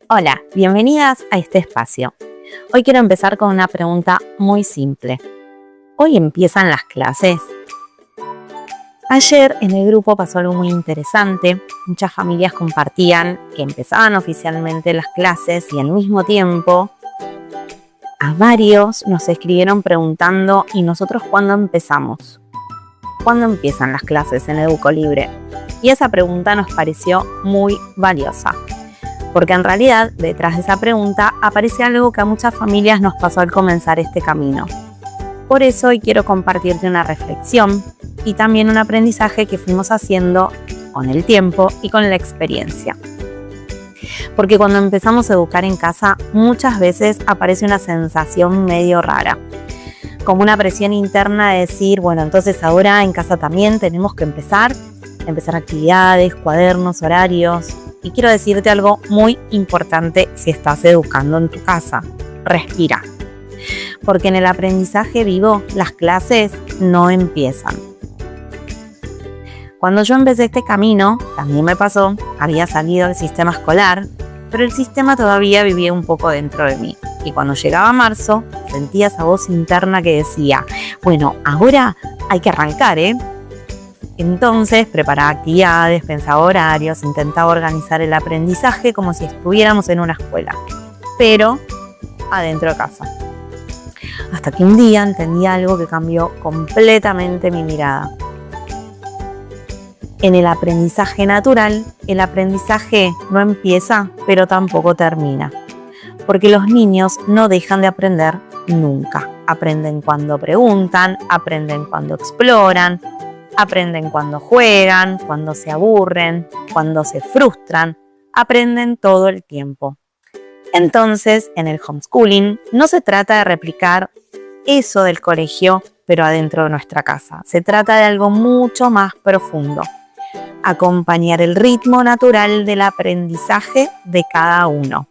Hola, bienvenidas a este espacio. Hoy quiero empezar con una pregunta muy simple. ¿Hoy empiezan las clases? Ayer en el grupo pasó algo muy interesante. Muchas familias compartían que empezaban oficialmente las clases y al mismo tiempo a varios nos escribieron preguntando ¿y nosotros cuándo empezamos? ¿Cuándo empiezan las clases en EducoLibre? Y esa pregunta nos pareció muy valiosa. Porque en realidad, detrás de esa pregunta, aparece algo que a muchas familias nos pasó al comenzar este camino. Por eso hoy quiero compartirte una reflexión y también un aprendizaje que fuimos haciendo con el tiempo y con la experiencia. Porque cuando empezamos a educar en casa, muchas veces aparece una sensación medio rara. Como una presión interna de decir, bueno, entonces ahora en casa también tenemos que empezar actividades, cuadernos, horarios. Y quiero decirte algo muy importante si estás educando en tu casa. Respira. Porque en el aprendizaje vivo las clases no empiezan. Cuando yo empecé este camino, también me pasó, había salido del sistema escolar, pero el sistema todavía vivía un poco dentro de mí. Y cuando llegaba marzo, sentía esa voz interna que decía, bueno, ahora hay que arrancar, ¿eh? Entonces preparaba actividades, pensaba horarios, intentaba organizar el aprendizaje como si estuviéramos en una escuela, pero adentro de casa. Hasta que un día entendí algo que cambió completamente mi mirada. En el aprendizaje natural, el aprendizaje no empieza, pero tampoco termina. Porque los niños no dejan de aprender nunca. Aprenden cuando preguntan, aprenden cuando exploran, aprenden cuando juegan, cuando se aburren, cuando se frustran, aprenden todo el tiempo. Entonces, en el homeschooling no se trata de replicar eso del colegio, pero adentro de nuestra casa. Se trata de algo mucho más profundo. Acompañar el ritmo natural del aprendizaje de cada uno.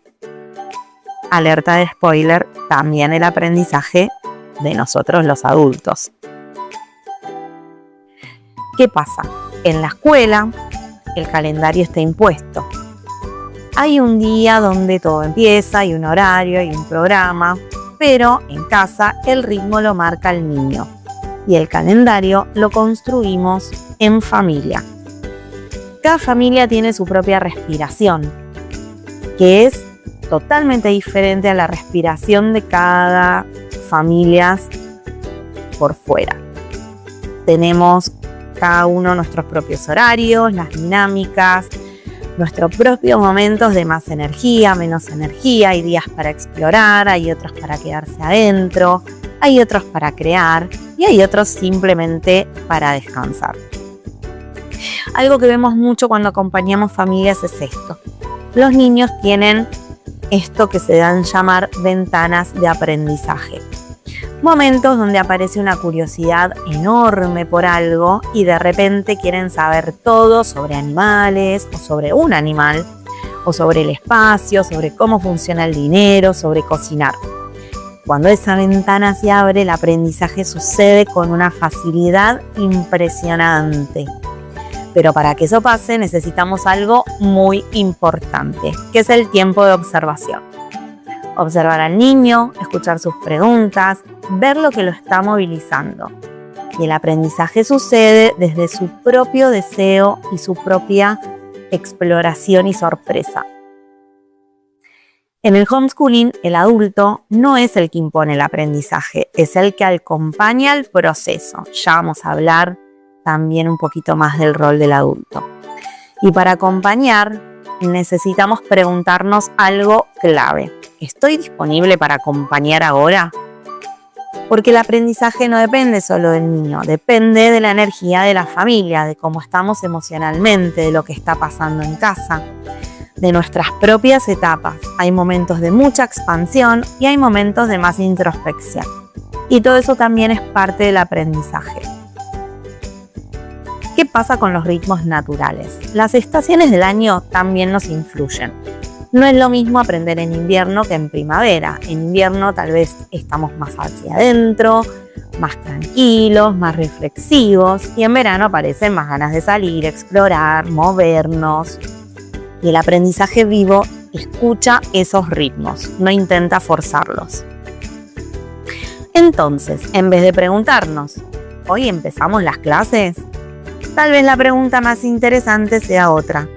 Alerta de spoiler, también el aprendizaje de nosotros los adultos. ¿Qué pasa? En la escuela el calendario está impuesto. Hay un día donde todo empieza, hay un horario, hay un programa, pero en casa el ritmo lo marca el niño y el calendario lo construimos en familia. Cada familia tiene su propia respiración, que es totalmente diferente a la respiración de cada familia por fuera. Tenemos cada uno nuestros propios horarios, las dinámicas, nuestros propios momentos de más energía, menos energía. Hay días para explorar, hay otros para quedarse adentro, hay otros para crear y hay otros simplemente para descansar. Algo que vemos mucho cuando acompañamos familias es esto. Los niños tienen esto que se dan llamar ventanas de aprendizaje. Momentos donde aparece una curiosidad enorme por algo y de repente quieren saber todo sobre animales o sobre un animal o sobre el espacio, sobre cómo funciona el dinero, sobre cocinar. Cuando esa ventana se abre, el aprendizaje sucede con una facilidad impresionante. Pero para que eso pase necesitamos algo muy importante, que es el tiempo de observación. Observar al niño, escuchar sus preguntas, ver lo que lo está movilizando. Y el aprendizaje sucede desde su propio deseo y su propia exploración y sorpresa. En el homeschooling, el adulto no es el que impone el aprendizaje, es el que acompaña el proceso. Ya vamos a hablar también un poquito más del rol del adulto. Y para acompañar, necesitamos preguntarnos algo clave. ¿Estoy disponible para acompañar ahora? Porque el aprendizaje no depende solo del niño, depende de la energía de la familia, de cómo estamos emocionalmente, de lo que está pasando en casa, de nuestras propias etapas. Hay momentos de mucha expansión y hay momentos de más introspección. Y todo eso también es parte del aprendizaje. ¿Qué pasa con los ritmos naturales? Las estaciones del año también nos influyen. No es lo mismo aprender en invierno que en primavera. En invierno tal vez estamos más hacia adentro, más tranquilos, más reflexivos, y en verano aparecen más ganas de salir, explorar, movernos. Y el aprendizaje vivo escucha esos ritmos, no intenta forzarlos. Entonces, en vez de preguntarnos, ¿hoy empezamos las clases? Tal vez la pregunta más interesante sea otra.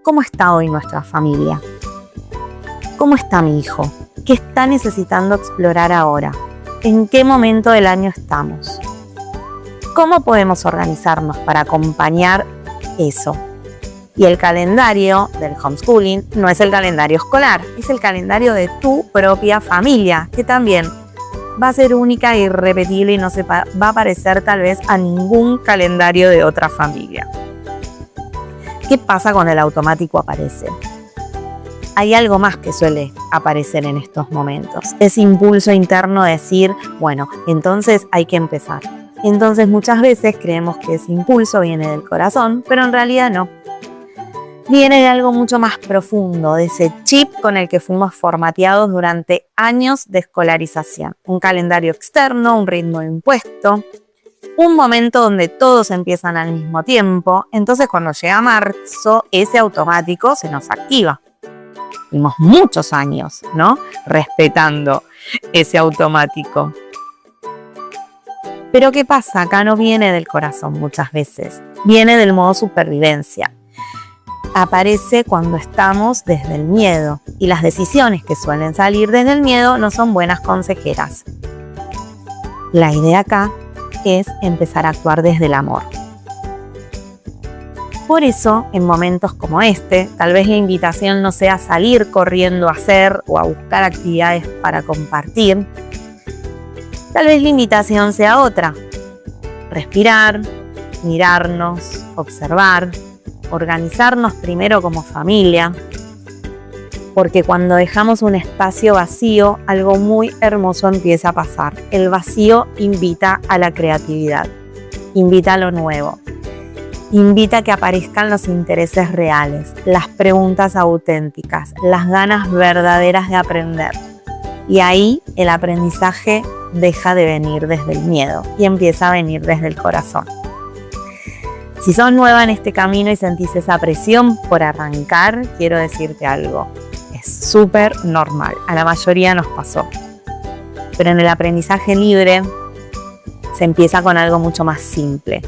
¿Cómo está hoy nuestra familia? ¿Cómo está mi hijo? ¿Qué está necesitando explorar ahora? ¿En qué momento del año estamos? ¿Cómo podemos organizarnos para acompañar eso? Y el calendario del homeschooling no es el calendario escolar, es el calendario de tu propia familia, que también va a ser única e irrepetible y no se va a parecer tal vez a ningún calendario de otra familia. ¿Qué pasa cuando el automático aparece? Hay algo más que suele aparecer en estos momentos. Ese impulso interno de decir, bueno, entonces hay que empezar. Entonces muchas veces creemos que ese impulso viene del corazón, pero en realidad no. Viene de algo mucho más profundo, de ese chip con el que fuimos formateados durante años de escolarización. Un calendario externo, un ritmo impuesto, un momento donde todos empiezan al mismo tiempo. Entonces cuando llega marzo, ese automático se nos activa. Tuvimos muchos años, ¿no?, respetando ese automático. Pero ¿qué pasa? Acá no viene del corazón muchas veces, viene del modo supervivencia. Aparece cuando estamos desde el miedo y las decisiones que suelen salir desde el miedo no son buenas consejeras. La idea acá es empezar a actuar desde el amor. Por eso, en momentos como este, tal vez la invitación no sea salir corriendo a hacer o a buscar actividades para compartir. Tal vez la invitación sea otra. Respirar, mirarnos, observar, organizarnos primero como familia. Porque cuando dejamos un espacio vacío, algo muy hermoso empieza a pasar. El vacío invita a la creatividad, invita a lo nuevo. Invita a que aparezcan los intereses reales, las preguntas auténticas, las ganas verdaderas de aprender. Y ahí el aprendizaje deja de venir desde el miedo y empieza a venir desde el corazón. Si sos nueva en este camino y sentís esa presión por arrancar, quiero decirte algo. Es súper normal, a la mayoría nos pasó. Pero en el aprendizaje libre se empieza con algo mucho más simple.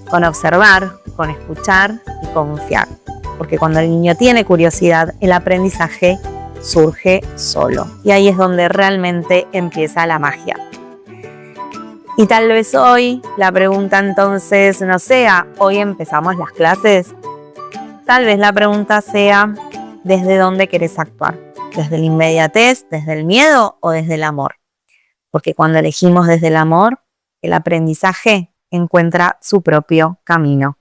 Con observar, con escuchar y confiar. Porque cuando el niño tiene curiosidad, el aprendizaje surge solo. Y ahí es donde realmente empieza la magia. Y tal vez hoy la pregunta entonces no sea, ¿hoy empezamos las clases? Tal vez la pregunta sea, ¿desde dónde querés actuar? ¿Desde la inmediatez, desde el miedo o desde el amor? Porque cuando elegimos desde el amor, el aprendizaje encuentra su propio camino.